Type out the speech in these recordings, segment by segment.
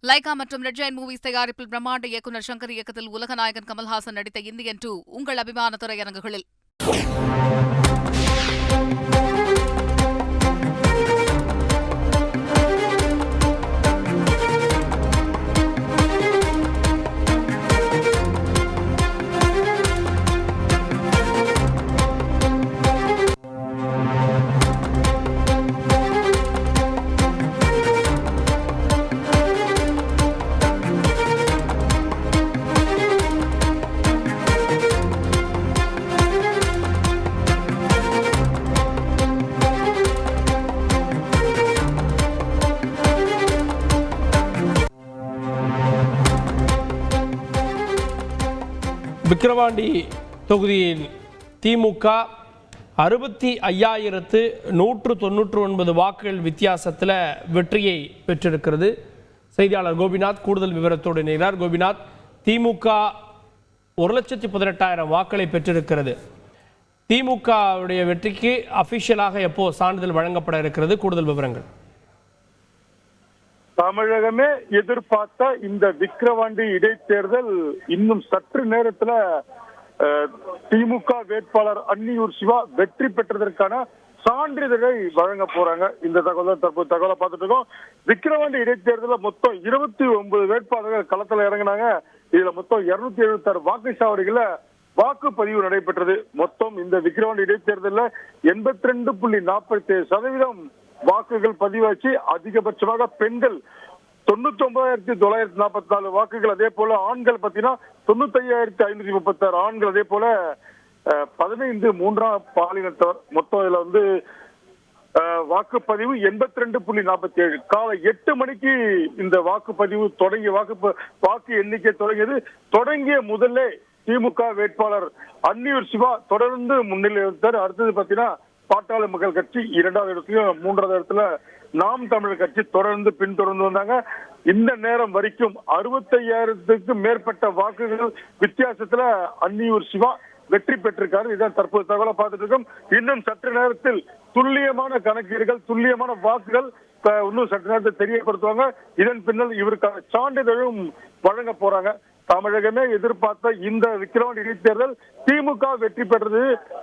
Lyca மற்றும் red giant movies தயாரிப்பில் பிரம்மாண்ட இயக்குநர் சங்கர் இயக்கத்தில் உலகநாயகன் கமல்ஹாசன் நடித்த இந்தியன் 2 உங்கள் அபிமான திரையரங்குகளில். விக்கிரவாண்டி தொகுதியில் திமுக 65,199 வாக்குகள் வித்தியாசத்தில் வெற்றியை பெற்றிருக்கிறது. செய்தியாளர் கோபிநாத் கூடுதல் விவரத்தோடு இணைகிறார். கோபிநாத், திமுக 1,18,000 வாக்குகளை பெற்றிருக்கிறது. திமுகவுடைய வெற்றிக்கு அபிஷியலாக எப்போ சான்றிதழ் வழங்கப்பட இருக்கிறது? கூடுதல் விவரங்கள். தமிழகமே எதிர்பார்த்த இந்த விக்கிரவாண்டி இடைத்தேர்தல் இன்னும் சற்று நேரத்துல திமுக வேட்பாளர் அன்னியூர் சிவா வெற்றி பெற்றதற்கான சான்றிதழை வழங்க போறாங்க. இந்த தகவலை பார்த்துட்டு இருக்கோம். விக்கிரவாண்டி இடைத்தேர்தலில் மொத்தம் 29 வேட்பாளர்கள் களத்துல இறங்கினாங்க. இதுல மொத்தம் 276 வாக்குச்சாவடிகள வாக்குப்பதிவு நடைபெற்றது. மொத்தம் இந்த விக்கிரவாண்டி இடைத்தேர்தலில் 82.47% வாக்குகள் பதிவாச்சு. அதிகபட்சமாக பெண்கள் 99,944 வாக்குகள், அதே போல ஆண்கள் பாத்தீங்கன்னா 95,536 ஆண்கள், அதே போல 15 மூன்றாம் பாலினத்தவர். மொத்தம் இதுல வாக்குப்பதிவு 82.47. காலை 8 மணிக்கு இந்த வாக்குப்பதிவு தொடங்கிய வாக்கு எண்ணிக்கை தொடங்கியது. தொடங்கிய முதல்ல திமுக வேட்பாளர் அன்னியூர் சிவா தொடர்ந்து முன்னிலை வந்தார். அடுத்தது பாத்தீங்கன்னா பாட்டாளி மக்கள் கட்சி 2வது இடத்துலயும் 3வது இடத்துல நாம் தமிழர் கட்சி தொடர்ந்து பின்தொடர்ந்து வந்தாங்க. இந்த நேரம் வரைக்கும் 65,000க்கும் மேற்பட்ட வாக்குகள் வித்தியாசத்துல அன்னியூர் சிவா வெற்றி பெற்றிருக்காரு. இதான் தற்போது தகவலை பார்த்துட்டு இருக்கோம். இன்னும் சற்று நேரத்தில் துல்லியமான கணக்கீடுகள், துல்லியமான வாக்குகள் இன்னும் சற்று நேரத்தில் தெரியப்படுத்துவாங்க. இதன் பின்னர் இவருக்கான சான்றிதழும் வழங்க போறாங்க. தமிழகமே எதிர்பார்த்த இந்த விக்கிரவாண்டி இடைத்தேர்தல் திமுக வெற்றி பெற்றது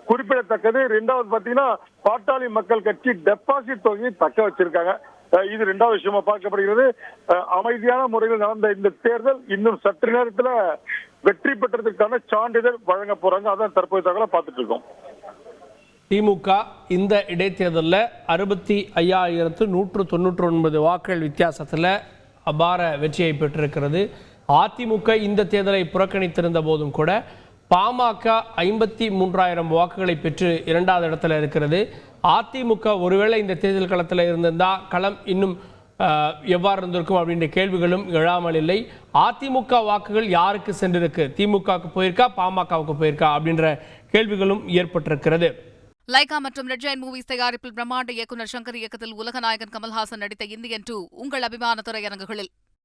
குறிப்பிடத்தக்கது. 2வது பாத்தீங்கன்னா பாட்டாளி மக்கள் கட்சி டெபாசிட் தொகையை தக்க வச்சிருக்காங்க. இது 2வது விஷயமா பார்க்கப்படுகிறது. அமைதியான முறையில் நடந்த இந்த தேர்தல் இன்னும் சற்று நேரத்துல வெற்றி பெற்றதற்கான சான்றிதழ் வழங்க போறாங்க. அதான் தற்போது தகவலை பார்த்துட்டு இருக்கோம். திமுக இந்த இடைத்தேர்தலில் 65,199 வாக்குகள் வித்தியாசத்தில் அபார வெற்றியை பெற்றிருக்கிறது. அதிமுக இந்த தேர்தலை புறக்கணித்திருந்த போதும் கூட பாமக 53,000 வாக்குகளை பெற்று 2வது இடத்துல இருக்கிறது. அதிமுக ஒருவேளை இந்த தேர்தல் களத்தில் இருந்திருந்தால் களம் இன்னும் எவ்வாறு இருந்திருக்கும் அப்படின்ற கேள்விகளும் எழாமல் இல்லை. அதிமுக வாக்குகள் யாருக்கு சென்றிருக்கு? திமுகவுக்கு போயிருக்கா, பாமகவுக்கு போயிருக்கா அப்படின்ற கேள்விகளும் ஏற்பட்டிருக்கிறது. லைகா மற்றும் ரெட் ஜெயண்ட் மூவிஸ் தயாரிப்பில் பிரம்மாண்ட இயக்குநர் சங்கர் இயக்கத்தில் உலகநாயகன் கமல்ஹாசன் நடித்த இந்தியன் 2 உங்கள் அபிமான திரையரங்குகளில்.